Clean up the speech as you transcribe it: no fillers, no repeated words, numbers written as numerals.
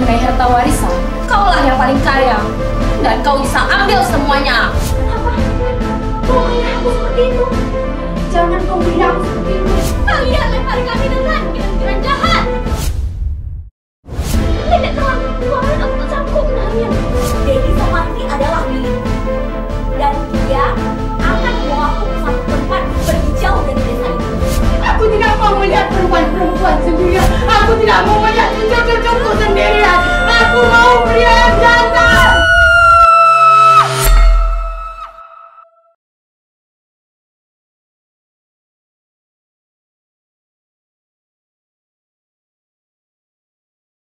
mengenai harta warisan, kaulah yang paling kaya. Dan kau bisa ambil semuanya. Kenapa? Kau mengira aku seperti itu? Jangan kau mengira aku seperti itu. Kalian lempari kami dengan pikiran jahat. Nenek telah mengeluarkan aku tak sanggup menahannya. Dedi Somarti adalah milikku. Dan dia akan membawa aku ke satu tempat berjauh dari desa ini. Aku tidak mau melihat perempuan-perempuan sendirian. Aku tidak mau melihat cucu-cucuku